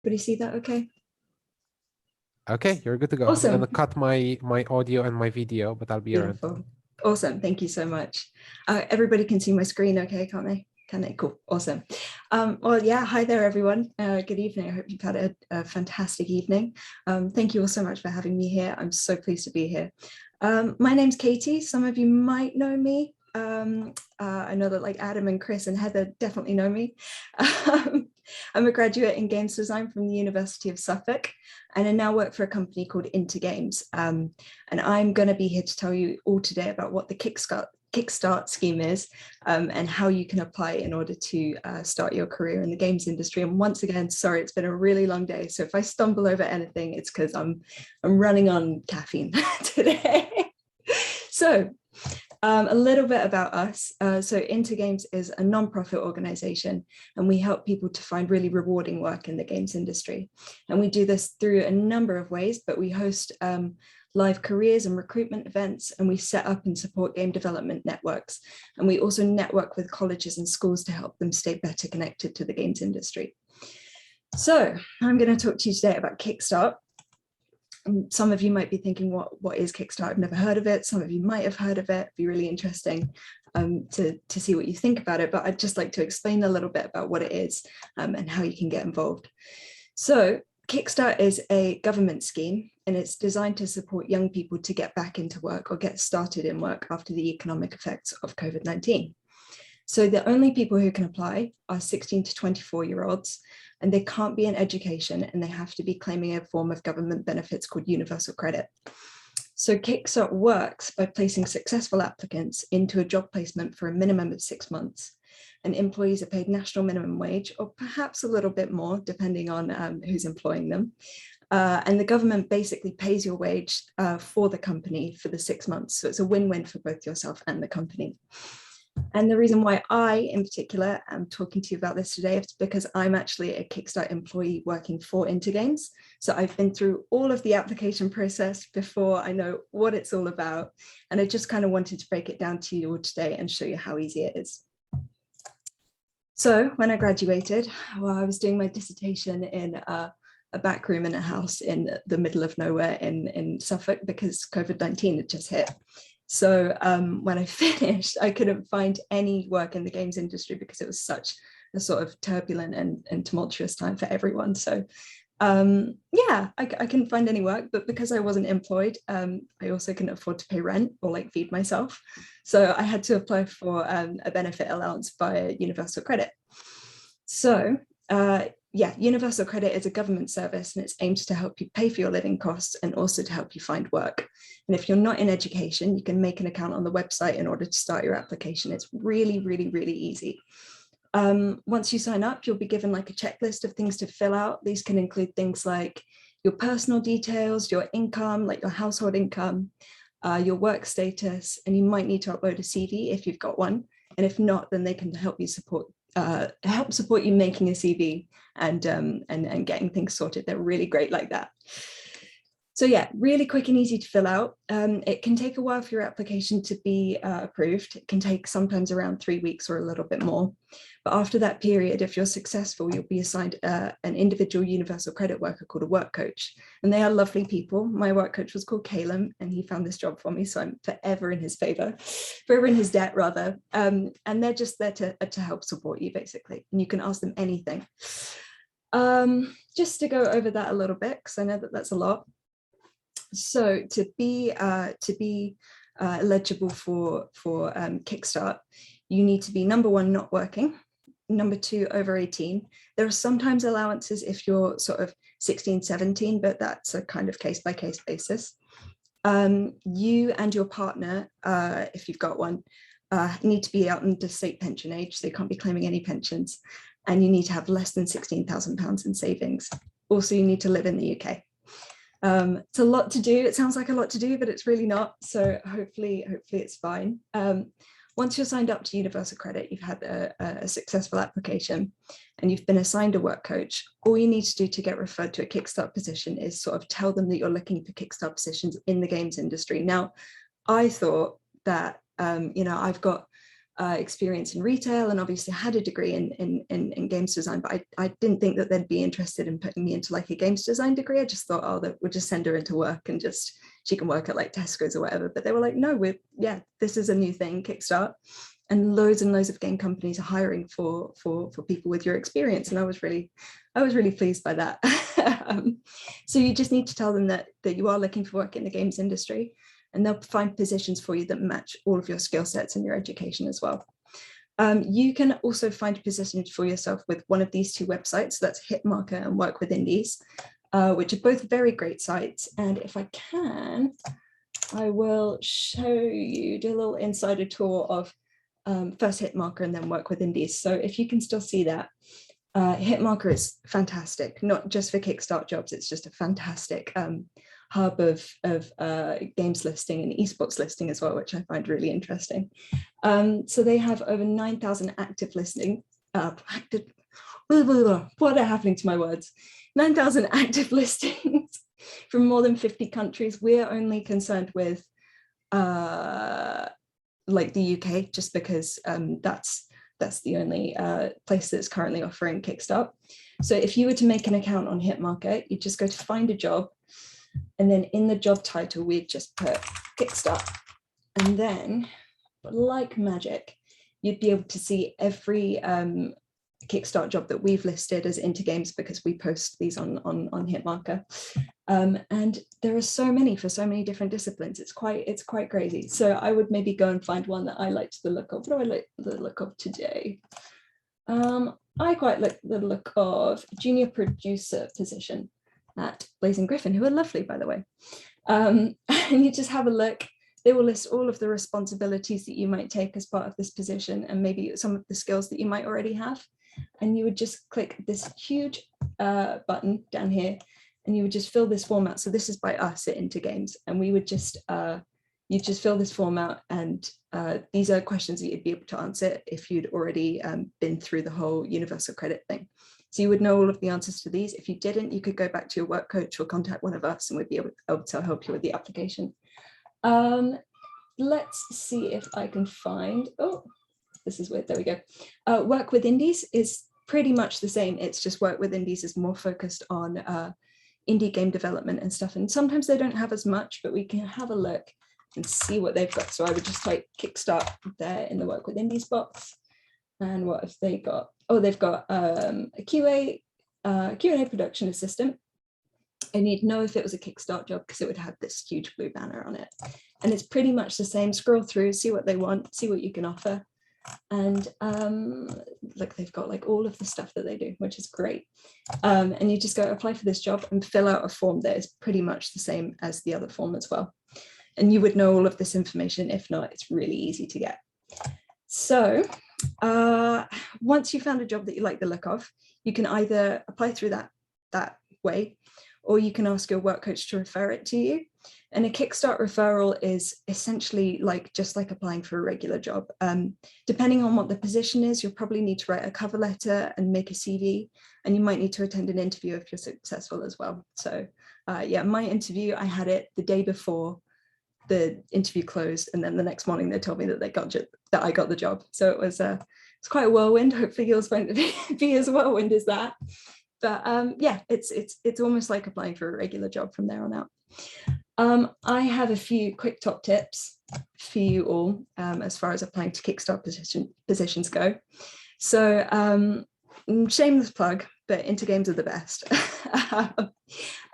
Everybody see that okay? Okay, you're good to go. Awesome. I'm gonna cut my audio and my video, but I'll be around. Beautiful. Awesome. Thank you so much. Everybody can see my screen okay, can't they? Can they? Cool. Awesome. Well, yeah, hi there, everyone. Good evening. I hope you've had a fantastic evening. Thank you all so much for having me here. I'm so pleased to be here. My name's Katie. Some of you might know me. I know that like Adam and Chris and Heather definitely know me. I'm a graduate in games design from the University of Suffolk, and I now work for a company called Games. And I'm going to be here to tell you all today about what the Kickstart scheme is, and how you can apply in order to start your career in the games industry. And once again, sorry, it's been a really long day, so if I stumble over anything, it's because I'm running on caffeine today. So a little bit about us. So Games is a non-profit organization, and we help people to find really rewarding work in the games industry. And we do this through a number of ways, but we host live careers and recruitment events, and we set up and support game development networks. And we also network with colleges and schools to help them stay better connected to the games industry. So I'm going to talk to you today about Kickstart. And some of you might be thinking, what is Kickstart? I've never heard of it. Some of you might have heard of it. It'd be really interesting to see what you think about it. But I'd just like to explain a little bit about what it is and how you can get involved. So Kickstart is a government scheme, and it's designed to support young people to get back into work or get started in work after the economic effects of COVID-19. So the only people who can apply are 16 to 24-year-olds, and they can't be in education, and they have to be claiming a form of government benefits called universal credit. So Kickstart works by placing successful applicants into a job placement for a minimum of 6 months, and employees are paid national minimum wage, or perhaps a little bit more, depending on who's employing them. And the government basically pays your wage for the company for the 6 months. So it's a win-win for both yourself and the company. And the reason why I, in particular, am talking to you about this today is because I'm actually a Kickstart employee working for Games. So I've been through all of the application process before. I know what it's all about. And I just kind of wanted to break it down to you all today and show you how easy it is. So when I graduated, well, I was doing my dissertation in a back room in a house in the middle of nowhere in Suffolk, because COVID-19 had just hit. So when I finished, I couldn't find any work in the games industry because it was such a sort of turbulent and tumultuous time for everyone. So yeah, I couldn't find any work, but because I wasn't employed, I also couldn't afford to pay rent or like feed myself. So I had to apply for a benefit allowance via universal credit. So yeah, universal credit is a government service, and it's aimed to help you pay for your living costs and also to help you find work. And if you're not in education, you can make an account on the website in order to start your application. It's really, really, really easy. Once you sign up, you'll be given like a checklist of things to fill out. These can include things like your personal details, your income, like your household income, your work status, and you might need to upload a CV if you've got one. And if not, then they can help you support you making a CV and getting things sorted. They're really great like that. So yeah, really quick and easy to fill out. It can take a while for your application to be approved. It can take sometimes around 3 weeks or a little bit more. But after that period, if you're successful, you'll be assigned an individual universal credit worker called a work coach. And they are lovely people. My work coach was called Caleb, and he found this job for me. So I'm forever in his favor, forever in his debt rather. And they're just there to help support you basically. And you can ask them anything. Just to go over that a little bit, because I know that that's a lot. So to be eligible for Kickstart, you need to be, number one, not working, number two, over 18. There are sometimes allowances if you're sort of 16, 17, but that's a kind of case-by-case basis. You and your partner, if you've got one, need to be out under state pension age, so you can't be claiming any pensions, and you need to have less than £16,000 in savings. Also, you need to live in the UK. It's a lot to do. It sounds like a lot to do, but it's really not. So hopefully it's fine. Once you're signed up to Universal Credit, you've had a successful application and you've been assigned a work coach, all you need to do to get referred to a Kickstart position is sort of tell them that you're looking for Kickstart positions in the games industry. Now, I thought that, you know, I've got experience in retail, and obviously had a degree in games design, but I didn't think that they'd be interested in putting me into like a games design degree. I just thought, oh, that we'll just send her into work and just she can work at like Tesco's or whatever. But they were like, no, this is a new thing, Kickstart, and loads of game companies are hiring for people with your experience, and I was really pleased by that. So you just need to tell them that you are looking for work in the games industry, and they'll find positions for you that match all of your skill sets and your education as well. You can also find positions for yourself with one of these two websites. So that's Hitmarker and Work with Indies, which are both very great sites. And if I can, I will show you, do a little insider tour of first Hitmarker and then Work with Indies. So if you can still see that, Hitmarker is fantastic, not just for Kickstart jobs. It's just a fantastic hub of games listing and esports listing as well, which I find really interesting. So they have over 9,000 active listing. What are happening to my words? 9,000 active listings from more than 50 countries. We're only concerned with like the UK, just because that's the only place that's currently offering Kickstart. So if you were to make an account on Hitmarker, you just go to find a job, and then in the job title, we'd just put Kickstart. And then, like magic, you'd be able to see every Kickstart job that we've listed as into games, because we post these on Hitmarker. And there are so many for so many different disciplines. It's quite crazy. So I would maybe go and find one that I liked the look of. What do I like the look of today? I quite like the look of junior producer position at Blazing Griffin, who are lovely, by the way. And you just have a look. They will list all of the responsibilities that you might take as part of this position, and maybe some of the skills that you might already have. And you would just click this huge button down here, and you would just fill this form out. So this is by us at Into Games, and we would just you just fill this form out, and these are questions that you'd be able to answer if you'd already been through the whole universal credit thing. So you would know all of the answers to these. If you didn't, you could go back to your work coach or contact one of us, and we'd be able to help you with the application. Let's see if I can find, oh, this is weird, there we go. Work with Indies is pretty much the same. It's just Work with Indies is more focused on indie game development and stuff. And sometimes they don't have as much, but we can have a look and see what they've got. So I would just type Kickstart there in the Work with Indies box. And what have they got? Oh, they've got a Q&A production assistant. And you'd know if it was a Kickstart job because it would have this huge blue banner on it. And it's pretty much the same. Scroll through, see what they want, see what you can offer. And like they've got like all of the stuff that they do, which is great. And you just go apply for this job and fill out a form that is pretty much the same as the other form as well. And you would know all of this information. If not, it's really easy to get. So once you found a job that you like the look of, you can either apply through that way, or you can ask your work coach to refer it to you. And a Kickstart referral is essentially just like applying for a regular job. Depending on what the position is, you'll probably need to write a cover letter and make a CV, and you might need to attend an interview if you're successful as well. So yeah, my interview, I had it the day before the interview closed, and then the next morning they told me that I got the job. So it was it's quite a whirlwind. Hopefully yours won't be as whirlwind as that. But yeah, it's almost like applying for a regular job from there on out. I have a few quick top tips for you all as far as applying to Kickstart positions go. So shameless plug, but Into Games are the best.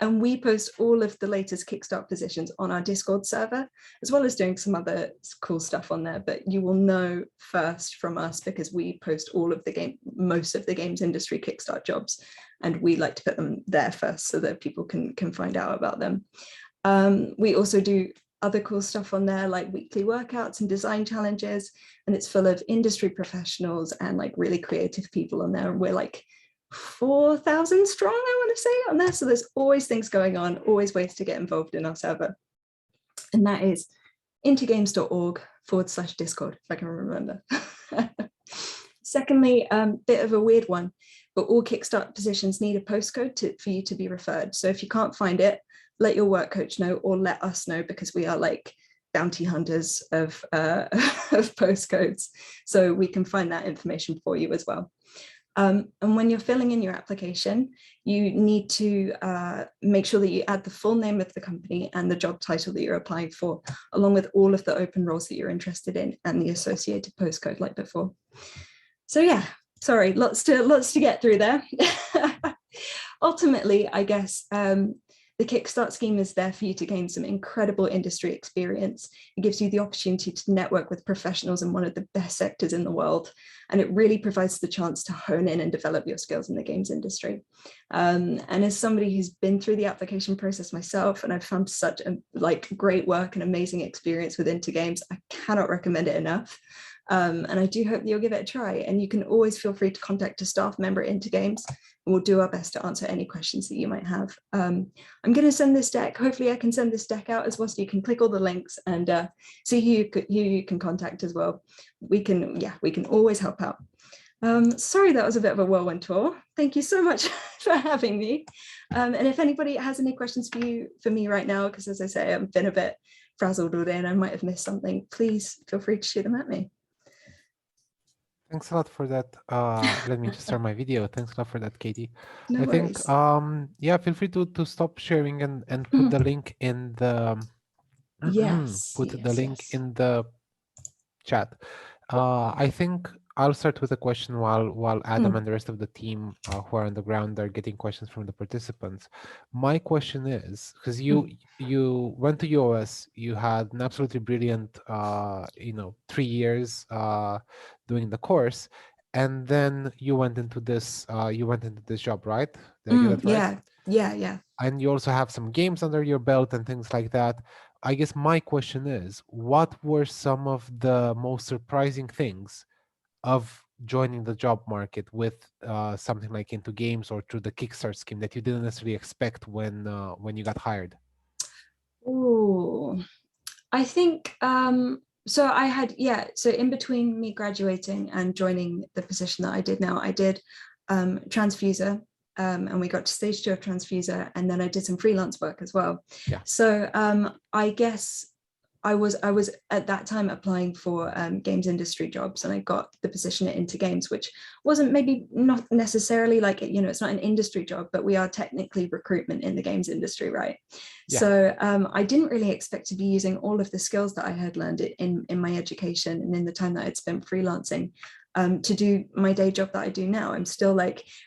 And we post all of the latest Kickstart positions on our Discord server, as well as doing some other cool stuff on there. But you will know first from us because we post most of the games industry Kickstart jobs, and we like to put them there first so that people can find out about them. We also do other cool stuff on there, like weekly workouts and design challenges, and it's full of industry professionals and like really creative people on there. And we're like 4,000 strong, I want to say, on there. So there's always things going on, always ways to get involved in our server. And that is intogames.org/Discord, if I can remember. Secondly, bit of a weird one, but all Kickstart positions need a postcode for you to be referred. So if you can't find it, let your work coach know or let us know, because we are like bounty hunters of, of postcodes. So we can find that information for you as well. And when you're filling in your application, you need to make sure that you add the full name of the company and the job title that you're applying for, along with all of the open roles that you're interested in and the associated postcode like before. So yeah, sorry, lots to get through there. Ultimately, I guess the Kickstart scheme is there for you to gain some incredible industry experience. It gives you the opportunity to network with professionals in one of the best sectors in the world. And it really provides the chance to hone in and develop your skills in the games industry. And as somebody who's been through the application process myself, and I've found such a great work and amazing experience with Into Games, I cannot recommend it enough. And I do hope that you'll give it a try. And you can always feel free to contact a staff member at Into Games, and we'll do our best to answer any questions that you might have. I'm going to send this deck. Hopefully I can send this deck out as well, so you can click all the links and see who you can contact as well. We can always help out. Sorry, that was a bit of a whirlwind tour. Thank you so much for having me. And if anybody has any questions for me right now, because as I say, I've been a bit frazzled all day and I might have missed something, please feel free to shoot them at me. Thanks a lot for that. Let me just start my video. Thanks a lot for that, Katie. No I think, worries. yeah, feel free to stop sharing and put the link in the Yes. in the chat. I think I'll start with a question while Adam and the rest of the team who are on the ground are getting questions from the participants. My question is, because you went to US, you had an absolutely brilliant 3 years doing the course, and then you went into this job, right? Did I get that right? Yeah. And you also have some games under your belt and things like that. I guess my question is, what were some of the most surprising things of joining the job market with something like Into Games or through the Kickstart scheme that you didn't necessarily expect when you got hired? Oh, I think so I had, so in between me graduating and joining the position that I did now, I did transfuser, and we got to stage 2 of transfuser, and then I did some freelance work as well. Yeah. So I guess I was at that time applying for games industry jobs, and I got the position at Into Games, which wasn't maybe not necessarily like, it's not an industry job, but we are technically recruitment in the games industry, right? Yeah. So I didn't really expect to be using all of the skills that I had learned in my education and in the time that I'd spent freelancing to do my day job that I do now. I'm still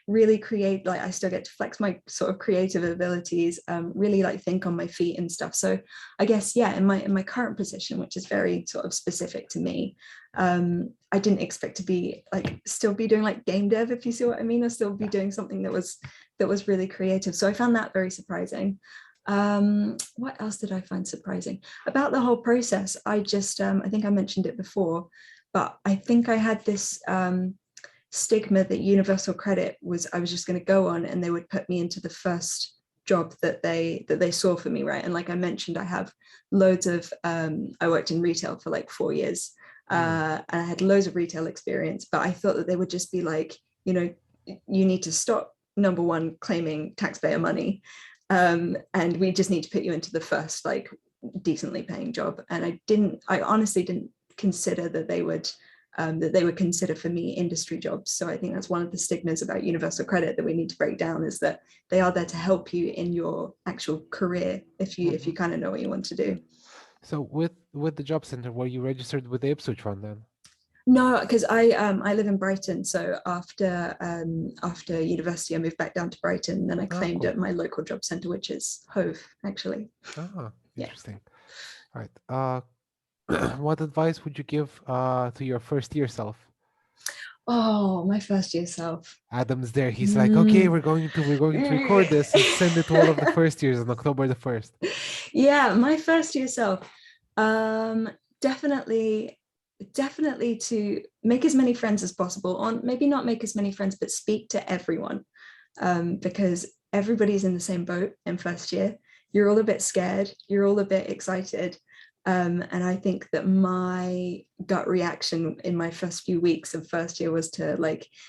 really I still get to flex my sort of creative abilities, really think on my feet and stuff. So I guess, in my current position, which is very sort of specific to me, I didn't expect to be still be doing game dev, if you see what I mean, or still be doing something that was really creative. So I found that very surprising. What else did I find surprising about the whole process? I just, I think I mentioned it before, but I think I had this stigma that universal credit I was just going to go on and they would put me into the first job that they saw for me, right? And like I mentioned, I have loads of, I worked in retail for 4 years, and I had loads of retail experience, but I thought that they would just be you need to stop, number one, claiming taxpayer money, and we just need to put you into the first decently paying job. And I honestly didn't consider that they would consider for me industry jobs. So I think that's one of the stigmas about universal credit that we need to break down, is that they are there to help you in your actual career if you kind of know what you want to do. So with the job center, were you registered with the Ipswich one then? No, because I live in Brighton. So after university, I moved back down to Brighton, and then I claimed at my local job center, which is Hove, actually. Interesting. All right. What advice would you give to your first year self? Oh, my first year self. Adam's there. He's like, okay, we're going to record this and send it to all of the first years on October the 1st. Yeah, my first year self. Definitely to make as many friends as possible, or maybe not make as many friends, but speak to everyone, because everybody's in the same boat in first year. You're all a bit scared, you're all a bit excited. And I think that my gut reaction in my first few weeks of first year was to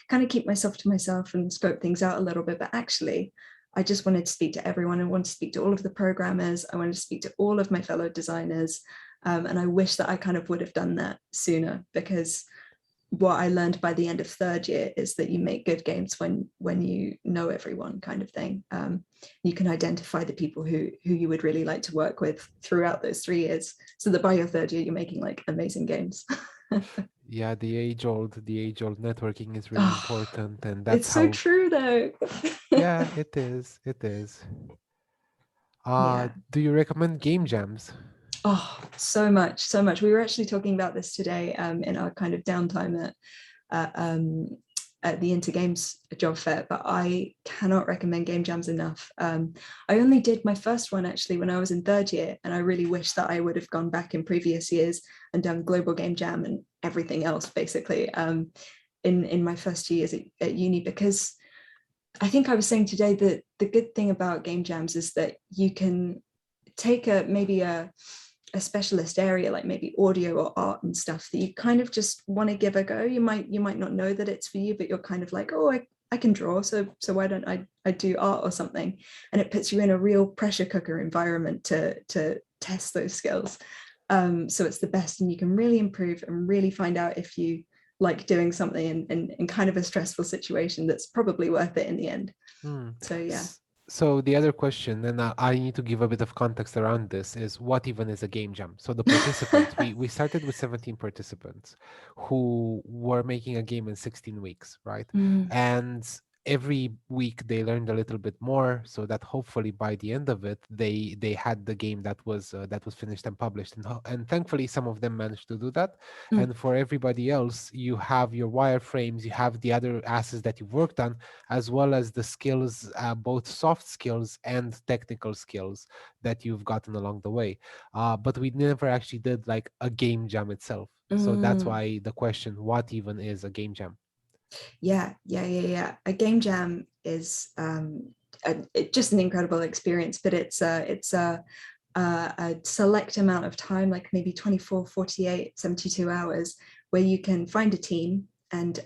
kind of keep myself to myself and scope things out a little bit. But actually, I just wanted to speak to everyone. I wanted to speak to all of the programmers. I wanted to speak to all of my fellow designers. And I wish that I kind of would have done that sooner, because what I learned by the end of third year is that you make good games when you know everyone, kind of thing. You can identify the people who you would really like to work with throughout those 3 years, so that by your third year you're making like amazing games. Yeah, the age-old networking is really Oh, important, and it's that's so how. true though. Yeah, it is. It is. Yeah. Do you recommend game jams? Oh, so much, so much. We were actually talking about this today in our kind of downtime at, at the Intergames job fair, but I cannot recommend game jams enough. I only did my first one actually when I was in third year, and I really wish that I would have gone back in previous years and done Global Game Jam and everything else basically in my first 2 years at uni, because I think I was saying today that the good thing about game jams is that you can take maybe a specialist area like maybe audio or art and stuff that you kind of just want to give a go. You might not know that it's for you, but you're kind of like, oh, I can draw, so why don't I do art or something? And it puts you in a real pressure cooker environment to test those skills. So it's the best, and you can really improve and really find out if you like doing something in kind of a stressful situation that's probably worth it in the end. Hmm. So yeah. So the other question, and I need to give a bit of context around this, is what even is a game jam? So the participants, we started with 17 participants who were making a game in 16 weeks, right? Mm, And every week they learned a little bit more, so that hopefully by the end of it, they had the game that was finished and published, and thankfully some of them managed to do that. mm, And for everybody else, you have your wireframes, you have the other assets that you've worked on, as well as the skills, both soft skills and technical skills that you've gotten along the way. But we never actually did like a game jam itself. So that's mm. why the question, what even is a game jam? Yeah. A game jam is just an incredible experience, but it's a select amount of time, like maybe 24, 48, 72 hours, where you can find a team and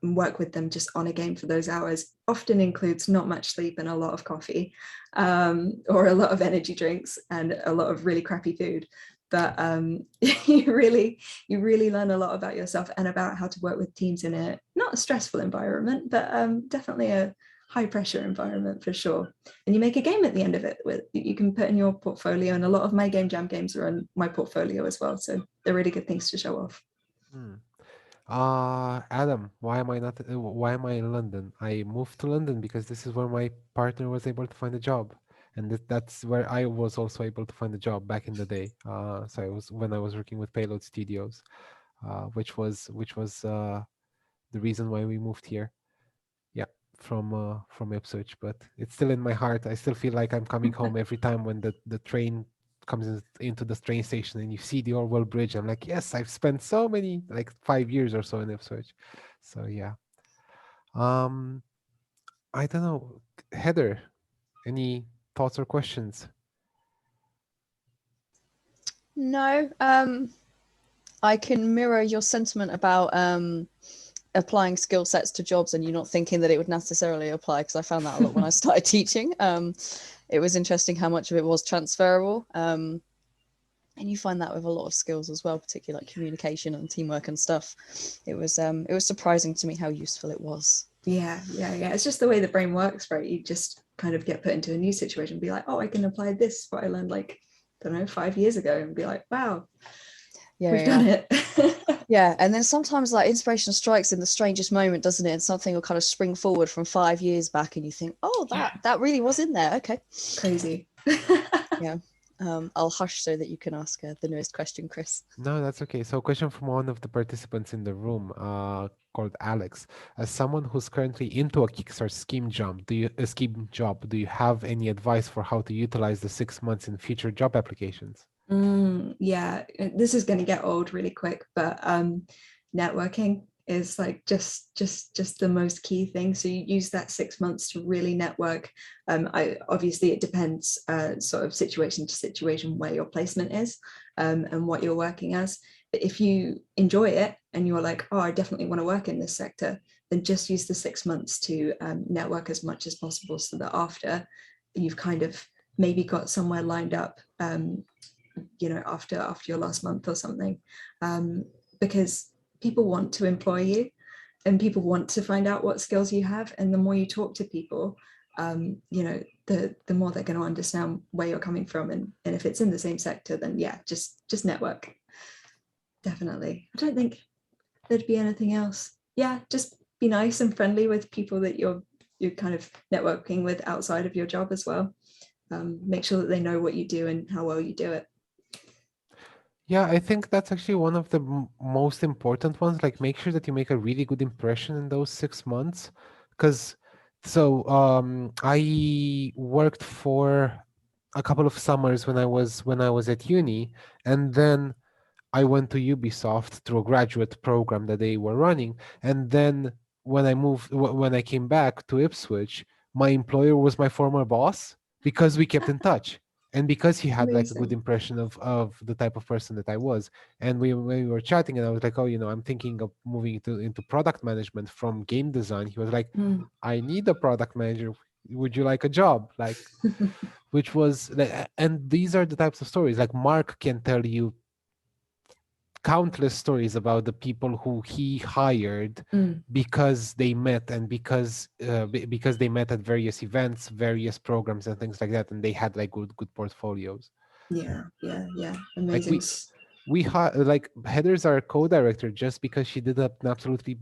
work with them just on a game for those hours. Often includes not much sleep and a lot of coffee, or a lot of energy drinks and a lot of really crappy food. But you really learn a lot about yourself and about how to work with teams in a not a stressful environment, but definitely a high pressure environment for sure. And you make a game at the end of it with you can put in your portfolio, and a lot of my game jam games are on my portfolio as well, so they're really good things to show off. Hmm. Adam, why am I in London? I moved to London because this is where my partner was able to find a job. And that's where I was also able to find a job back in the day. So I was when I was working with Payload Studios, which was the reason why we moved here. Yeah, from Ipswich, but it's still in my heart. I still feel like I'm coming home every time when the train comes into the train station and you see the Orwell Bridge. I'm like, yes, I've spent so many, like 5 years or so in Ipswich. So yeah. Um, I don't know, Heather, any thoughts or questions? No, I can mirror your sentiment about applying skill sets to jobs and you not thinking that it would necessarily apply, because I found that a lot when I started teaching. It was interesting how much of it was transferable. And you find that with a lot of skills as well, particularly like communication and teamwork and stuff. It was surprising to me how useful it was. Yeah. It's just the way the brain works, right? You just kind of get put into a new situation and be like, oh, I can apply this what I learned like, I don't know, 5 years ago, and be like, wow, we've done it. Yeah, and then sometimes like inspiration strikes in the strangest moment, doesn't it? And something will kind of spring forward from 5 years back, and you think, oh, that really was in there. Okay, crazy. Yeah. I'll hush so that you can ask the newest question, Chris. No, that's okay. So, a question from one of the participants in the room, called Alex. As someone who's currently into a Kickstart scheme job, do you have any advice for how to utilize the 6 months in future job applications? Yeah, this is going to get old really quick, but networking is like just the most key thing. So you use that 6 months to really network. Obviously it depends sort of situation to situation where your placement is, and what you're working as. But if you enjoy it and you're like, oh, I definitely want to work in this sector, then just use the 6 months to network as much as possible, so that after you've kind of maybe got somewhere lined up, after your last month or something, because people want to employ you and people want to find out what skills you have. And the more you talk to people, the more they're going to understand where you're coming from. And if it's in the same sector, then yeah, just network. Definitely. I don't think there'd be anything else. Yeah, just be nice and friendly with people that you're kind of networking with outside of your job as well. Make sure that they know what you do and how well you do it. Yeah, I think that's actually one of the most important ones. Like, make sure that you make a really good impression in those 6 months. Because, I worked for a couple of summers when I was at uni, and then I went to Ubisoft through a graduate program that they were running. And then when I came back to Ipswich, my employer was my former boss because we kept in touch. And because he had like a good Amazing. impression of the type of person that I was. And when we were chatting, and I was like, oh, I'm thinking of moving into product management from game design. He was like, I need a product manager. Would you like a job? Like, which was like, and these are the types of stories. Like, Mark can tell you countless stories about the people who he hired because they met, and because they met at various events, various programs and things like that, and they had like good portfolios. Yeah. Like, Amazing. like, Heather's our co-director just because she did an absolutely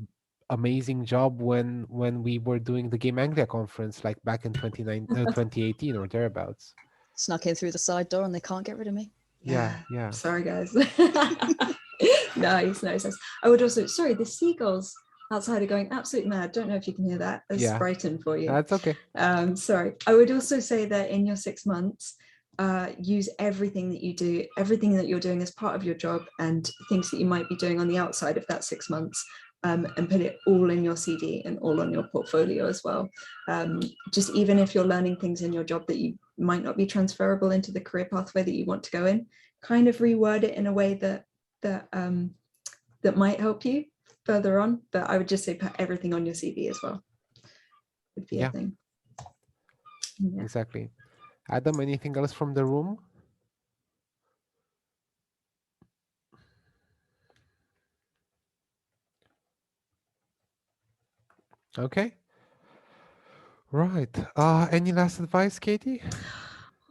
amazing job when we were doing the Game Anglia conference, like back in 2018 or thereabouts. Snuck in through the side door and they can't get rid of me. Yeah. Sorry, guys. Nice. I would also, sorry, the seagulls outside are going absolutely mad. Don't know if you can hear that. It's Brighton for you. That's okay. Sorry. I would also say that in your 6 months, use everything that you do, everything that you're doing as part of your job, and things that you might be doing on the outside of that 6 months, and put it all in your CV and all on your portfolio as well. Just even if you're learning things in your job that you might not be transferable into the career pathway that you want to go in, kind of reword it in a way that might help you further on. But I would just say put everything on your CV as well. Would be a thing. Yeah. Exactly. Adam, anything else from the room? Okay. Right. Any last advice, Katie?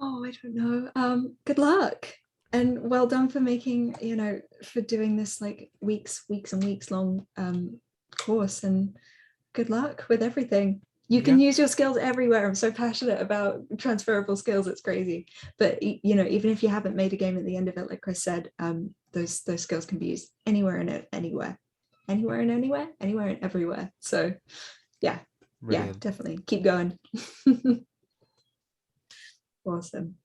Oh, I don't know. Good luck. And well done for making, for doing this like weeks and weeks long course, and good luck with everything. You can use your skills everywhere. I'm so passionate about transferable skills. It's crazy. But, even if you haven't made a game at the end of it, like Chris said, those skills can be used anywhere and anywhere. Anywhere and anywhere, anywhere and everywhere. So yeah. Brilliant. Yeah, definitely. Keep going. Awesome.